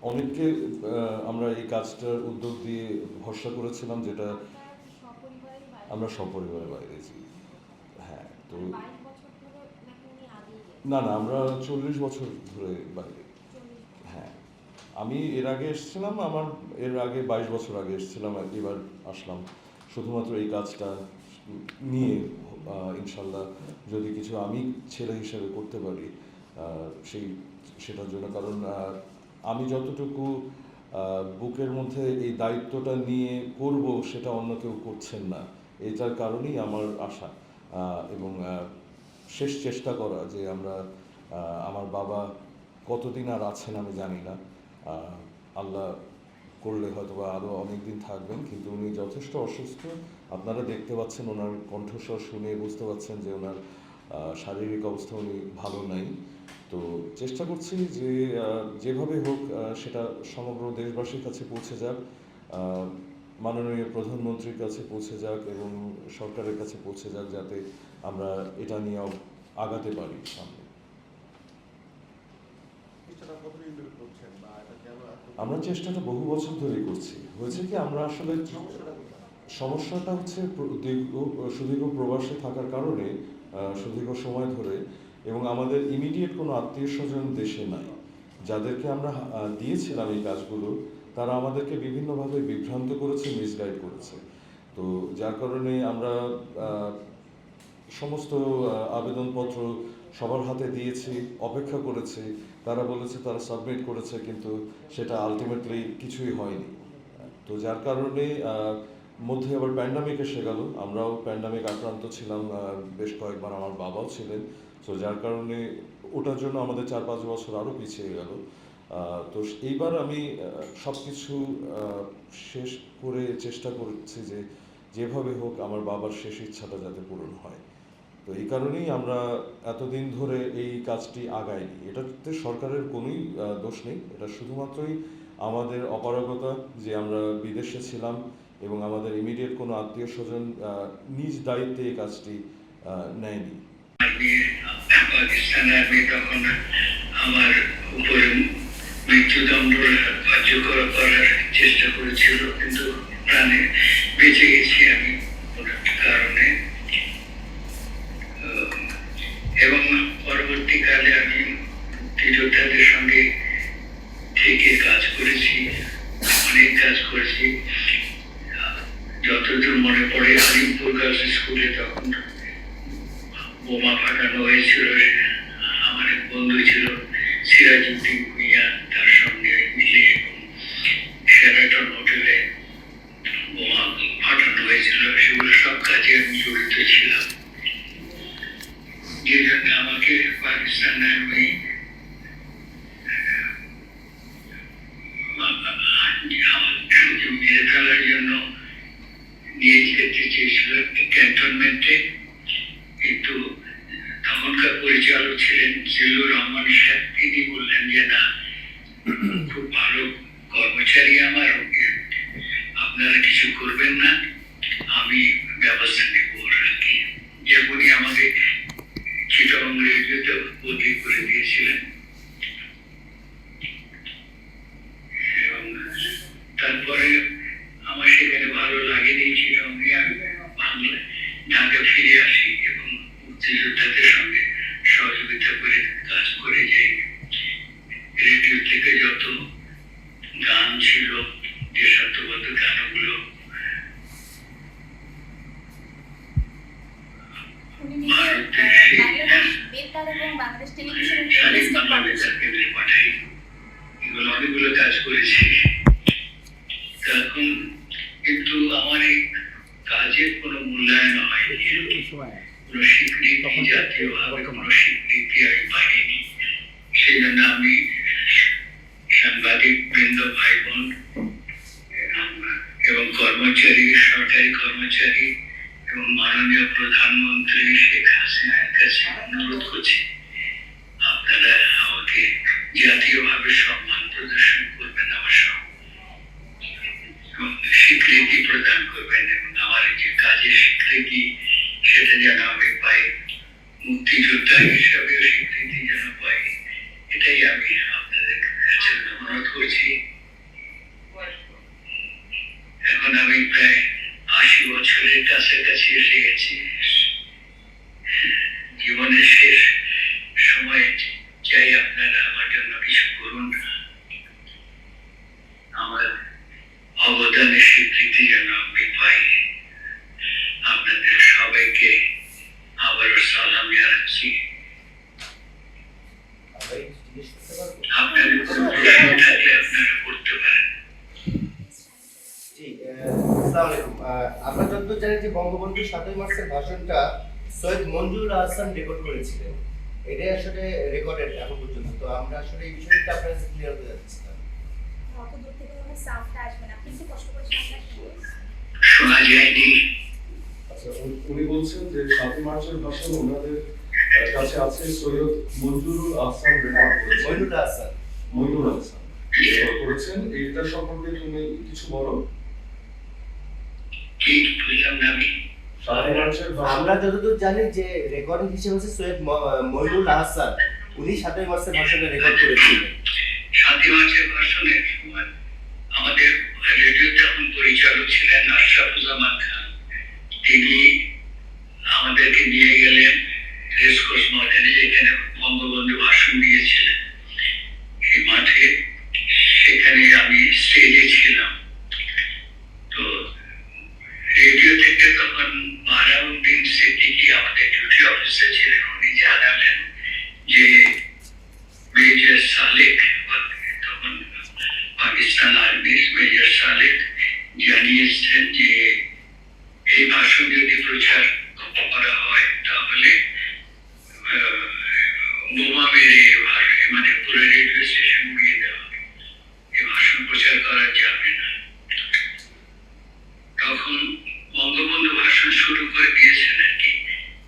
অনেককে আমরা এই কাজটার উদ্যোগ দিয়ে ভরসা করেছিলাম, যেটা আমরা সপরিবারে বাইরে জি। হ্যাঁ, তো না না, আমরা 40 বছর ধরে বাইরে। হ্যাঁ, আমি এর আগে এসেছিলাম, আমার এর আগে 22 বছর আগে এসেছিলাম, এবার আসলাম শুধুমাত্র এই কাজটা নিয়ে। ইনশাল্লাহ যদি কিছু আমি ছেলে হিসেবে করতে পারি সেই সেটার জন্য, কারণ আমি যতটুকু বুকের মধ্যে এই দায়িত্বটা নিয়ে করব সেটা অন্য কেউ করছেন না, এটার কারণেই আমার আশা এবং শেষ চেষ্টা করা যে আমরা আমার বাবা কতদিন আর আছেন আমি জানি না, আল্লাহ করলে হয়তো বা আরও অনেক দিন থাকবেন, কিন্তু উনি যথেষ্ট অসুস্থ। আপনারা দেখতে পাচ্ছেন, ওনার কণ্ঠস্বর শুনে বুঝতে পারছেন যে ওনার শারীরিক অবস্থা উনি ভালো নাই। তো চেষ্টা করছি যে যেভাবে হোক সেটা সমগ্র দেশবাসীর কাছে পৌঁছে যাক, মাননীয় প্রধানমন্ত্রীর কাছে পৌঁছে যাক এবং সরকারের কাছে পৌঁছে যাক, যাতে আমরা এটা নিয়ে আগাতে পারি সামনে। আমরা চেষ্টাটা বহু বছর ধরেই করছি। হয়েছে কি, আমরা আসলে সমস্যাটা হচ্ছে সুদীর্ঘ প্রবাসে থাকার কারণে, সুদীর্ঘ সময় ধরে, এবং আমাদের ইমিডিয়েট কোনো আত্মীয় স্বজন দেশে নাই। যাদেরকে আমরা দিয়েছিলাম এই কাজগুলো, তারা আমাদেরকে বিভিন্নভাবে বিভ্রান্ত করেছে, মিসগাইড করেছে। তো যার কারণে আমরা সমস্ত আবেদনপত্র সবার হাতে দিয়েছি, অপেক্ষা করেছি, তারা বলেছে তারা সাবমিট করেছে, কিন্তু সেটা আলটিমেটলি কিছুই হয়নি। তো যার কারণে মধ্যে আবার প্যান্ডামিক এসে গেল, আমরাও প্যান্ডামিক আক্রান্ত ছিলাম বেশ কয়েকবার, আমার বাবাও ছিলেন। তো যার কারণে ওটার জন্য আমাদের 4-5 বছর আরও পিছিয়ে গেল। তো এইবার আমি সব কিছু শেষ করে চেষ্টা করছি যে যেভাবে হোক আমার বাবার শেষ ইচ্ছাটা যাতে পূরণ হয়। তো এই কারণেই আমরা এতদিন ধরে এই কাজটি আগাইনি। এটাতে সরকারের কোনোই দোষ নেই, এটা শুধুমাত্রই আমাদের অপারগতা, যে আমরা বিদেশে ছিলাম এবং আমাদের ইমিডিয়েট কোনো আত্মীয় স্বজন নিজ দায়িত্বে এই কাজটি নেয়নি। পাকিস্তান আর্মি তখন আমার উপরে মৃত্যুদণ্ড কার্যকর করার চেষ্টা করেছিল, কিন্তু প্রাণে বেঁচে গেছি আমি কোনো কারণে। এবং পরবর্তীকালে আমি মুক্তিযোদ্ধাদের সঙ্গে থেকে কাজ করেছি, অনেক কাজ করেছি। যতদূর মনে পড়ে, আলিমপুর গার্লস স্কুলে তখন বোমা ফাটানো হয়েছিল, আমার এক বন্ধু ছিল সিরাজউদ্দিন ভুঁইয়া, তার সঙ্গে মিলে, এবং শেরাটন হোটেলে বোমা ফাটানো হয়েছিল। সেগুলো সব কাজে আমি জড়িত ছিলাম, যে জন্য আমাকে পাকিস্তান আর্মি মেরে ফেলার জন্য নিয়ে যেতে চেয়েছিল ক্যান্টনমেন্টে, কিন্তু তখনকার পরিচালক ছিলেন জিল্লুর রহমান সাহেব। তিনি বললেন যে না, খুব ভালো কর্মচারী আমার, আপনারা কিছু করবেন না, আমি ব্যবস্থা নেব আর কি। যেমনই আমাকে চিটং রেডিওতে বদলি করে দিয়েছিলেন, এবং তারপরে আমার সেখানে ভালো লাগেনি চিটংয়ে। আমি বাংলা ঢাকা ফিরে আসি এবং মুক্তিযোদ্ধাদের সঙ্গে সহযোগিতা করে কাজ করে যাই। রেডিও থেকে যত গান ছিল, দেশাত্মবোধক গানগুলো পাঠাই, এগুলো অনেকগুলো কাজ করেছি। এখন কিন্তু আমার এই কাজের কোনো মূল্যায়ন হয়নি, কোনো স্বীকৃতি, জাতীয়ভাবে কোনো স্বীকৃতি আমি পাইনি। সেই জন্য আমি সাংবাদিক বৃন্দ, ভাই বোন এবং কর্মচারী, সরকারি কর্মচারী এবং মাননীয় প্রধানমন্ত্রী শেখ হাসিনার কাছে অনুরোধ করছি, আপনারা আমাকে জাতীয়ভাবে সম্মান প্রদর্শন করবেন, আমার সব স্বীকৃতি প্রদান করবেন, এবং আমার যে কাজের স্বীকৃতি সেটা যেন আমি পাই, মুক্তিযোদ্ধা হিসাবেও স্বীকৃতি যেন পাই, এটাই আমি আপনাদের কাছে অনুরোধ করছি। করেছি। এখন আমি প্রায় 80 বছরের কাছাকাছি এসে গেছি। জীবনের শেষ সময় চাই আপনারা আমার জন্য কিছু করুন, আমার অবদানের স্বীকৃতি যেন আমি পাই। আপনাদের সবাইকে আবারও সালাম জানাচ্ছি। আপনাদের কোনো প্রশ্ন থাকলে আপনারা করতে পারেন। জি, আসসালামু আলাইকুম। আমরা যতদূর জানি যে বঙ্গবন্ধু 7ই মার্চের ভাষণটা সৈয়দ মঞ্জুরুল আহসান রেকর্ড করেছিলেন, এটাই আসলে রেকর্ডেড এখন পর্যন্ত। তো আমরা আসলে এই বিষয়টা আপনার কাছে ক্লিয়ার হতে যাচ্ছি না। অত দূর থেকে মনে সাউন্ডটা আসবে না, আপনি একটু কষ্ট করে সামনে আসুন। শোনা যায়নি। আচ্ছা, উনি বলছেন যে 7ই মার্চের ভাষণ ওনাদের কাছে আছে সৈয়দ মঞ্জুরুল আহসান রেকর্ড করেছেন। মঞ্জুরুল আহসান মঞ্জুরুল আহসান রেকর্ড করেছেন। এইটা সম্পর্কে তুমি কিছু বলো। কি বুঝলাম না আমি। 7ই মার্চের ভাষণ আমরা যতদূর জানি যে রেকর্ডিং হিসেবে হচ্ছে সৈয়দ মঞ্জুরুল আহসান, উনি 7ই মার্চের ভাষণটা রেকর্ড করেছিলেন। 7ই মার্চের ভাষণের সময় আমাদের রেডিও তখন পরিচালক ছিলেন আশরাফুজ্জামান খান। তিনি আমাদেরকে নিয়ে গেলেন রেসকোর্স ময়দানে, যেখানে বঙ্গবন্ধু ভাষণ দিয়েছিলেন এই মাঠে। সেখানে আমি স্টেজে ছিলাম। তো রেডিও থেকে তখন বারাউদ্দিন সিদ্দিকী আমাদের ডিউটি অফিসার ছিলেন। উনি জানালেন যে মেজর সালেক, তখন পাকিস্তান আর্মির মেজর সালেক জানিয়েছেন যে এই ভাষণ যদি প্রচার করা হয় তাহলে বোমা মেরে মানে পুরো রেডিও স্টেশন উড়িয়ে দেওয়া হবে, এই ভাষণ প্রচার করা যাবে না। তখন বঙ্গবন্ধু ভাষণ শুরু করে দিয়েছেন আর কি,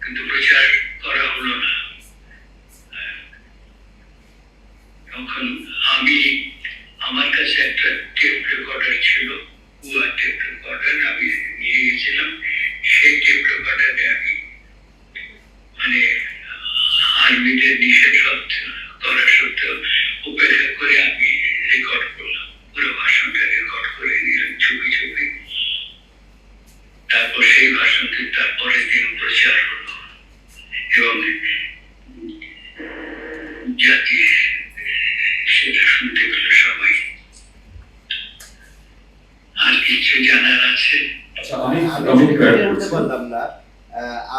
কিন্তু প্রচার করা হলো না। তখন আমার কাছে একটা টেপ রেকর্ডার ছিল, পুয়া টেপ রেকর্ডার, আমি নিয়ে গেছিলাম। সেই টেপ রেকর্ডারে আমি মানে আর্মিদের নিষেধ করা সত্ত্বেও উপেক্ষা করে আমি রেকর্ড করলাম, পুরো ভাষণটা রেকর্ড করে নিলাম ছবি ছবি। তারপর সেই ভাষণটি তারপরের দিন প্রচার হলো এবং জাতি সেটা শুনতে পেল সবাই। আর কিছু জানার আছে? আচ্ছা, আমি আমি ক্লিয়ার হতে পারলাম না।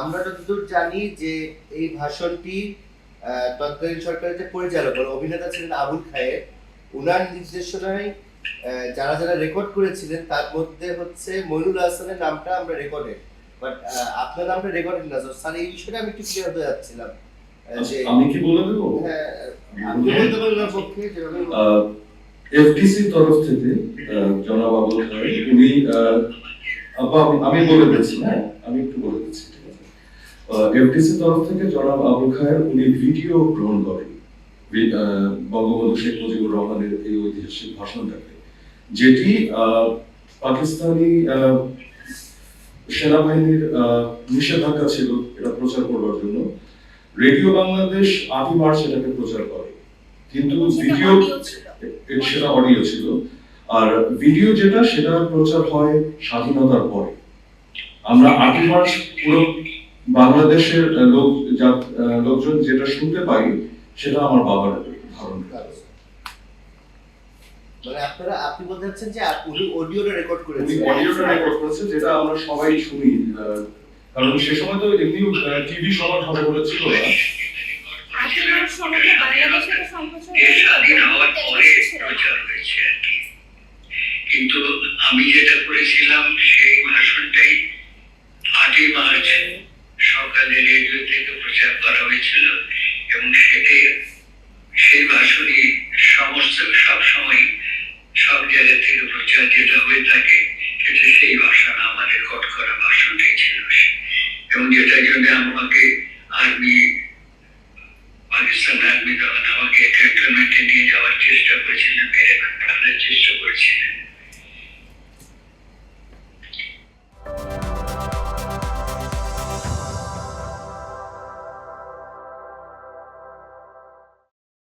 আমরা যতদূর জানি যে এই ভাষণটি তৎকালীন সরকারের যে পরিচালক বা অভিনেতা ছিলেন আবুল খায়ের, উনার নির্দেশনায় যারা যারা রেকর্ড করেছিলেন তার মধ্যে হচ্ছে মইনুল আহসানের নামটা আমরা রেকর্ডেড, বাট আপনার নামটা রেকর্ডেড না। স্যার এই বিষয়টা আমি একটু ক্লিয়ার হতে যাচ্ছিলাম যে আমি কি বলে দেবো? হ্যাঁ, আপনি বলতে পারেন ওনার পক্ষে যেভাবে এফডিসি তরফ থেকে জনাব আবুল খায়ের উনি আমি বলে দিচ্ছি, হ্যাঁ আমি একটু বলে দিচ্ছি, ঠিক আছে। এফডিসি তরফ থেকে জনাব আবুল খায়ের উনি ভিডিও গ্রহণ করেন বঙ্গবন্ধু শেখ মুজিবুর রহমানের এই ঐতিহাসিক ভাষণটাকে, যেটি পাকিস্তানি সেনাবাহিনীর নিষেধাজ্ঞা ছিল এটা প্রচার করবার জন্য। রেডিও বাংলাদেশ 8ই মার্চ এটাকে প্রচার করে, কিন্তু ভিডিও সেটা অডিও ছিল। আর ভিডিও যেটা সেটা প্রচার হয় স্বাধীনতার পরে। আমরা 8ই মার্চ পুরো বাংলাদেশের লোকজন যেটা শুনতে পাই সেটা আমার বাবার ধারণা। মানে আপনি বলতে চাচ্ছেন যে উনি অডিওটা রেকর্ড করেছেন, যেটা আমরা সবাই শুনি, কারণ সে সময় তো এমনি টিভি সবার ঘরে ঘরে ছিল না। স্বাধীন হওয়ার পরে প্রচার হয়েছে আর কি। কিন্তু আমি যেটা করেছিলাম সেই ভাষণটাই 8ই মার্চ সকালে রেডিও থেকে প্রচার করা হয়েছিল এবং সেটাই সেই ভাষণই সব সময় সব জায়গা থেকে প্রচার যেটা হয়ে থাকে সেটা সেই ভাষণ, আমার রেকর্ড করা ভাষণটাই ছিল। এবং যেটার জন্য আমাকে পাকিস্তান আর্মি তখন আমাকে ক্যান্টনমেন্টে নিয়ে যাওয়ার চেষ্টা করেছিলেন, মেরে ফেলার চেষ্টা করেছিলেন।